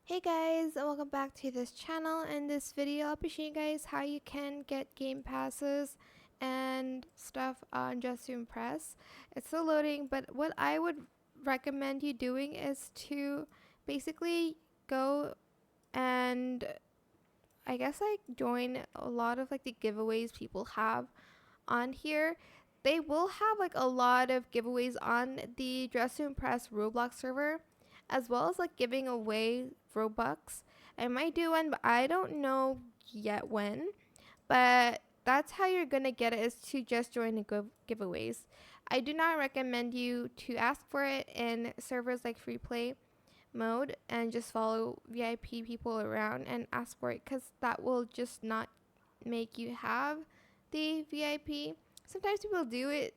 Hey guys, and welcome back to this channel. In this video, I'll be showing you guys how you can get game passes and stuff on Just to Impress. It's still loading, but what I would recommend you doing is to basically go and I guess like join a lot of like the giveaways people have on here. They will have like a lot of giveaways on the Dress to Impress Roblox server, as well as like giving away Robux. I might do one, but I don't know yet when. But that's how you're gonna get it, is to just join the giveaways. I do not recommend you to ask for it in servers like free play mode and just follow VIP people around and ask for it, because that will just not make you have the VIP. Sometimes people do it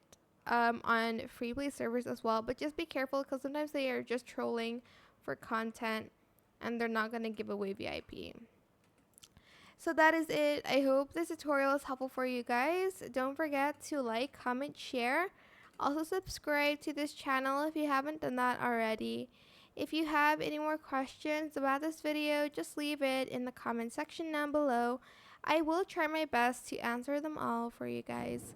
on free play servers as well, but just be careful because sometimes they are just trolling for content and they're not going to give away VIP. So that is it. I hope this tutorial is helpful for you guys. Don't forget to like, comment, share. Also subscribe to this channel if you haven't done that already. If you have any more questions about this video, just leave it in the comment section down below. I will try my best to answer them all for you guys.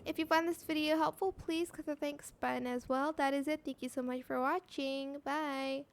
If you found this video helpful, please click the thanks button as well. That is it. Thank you so much for watching. Bye.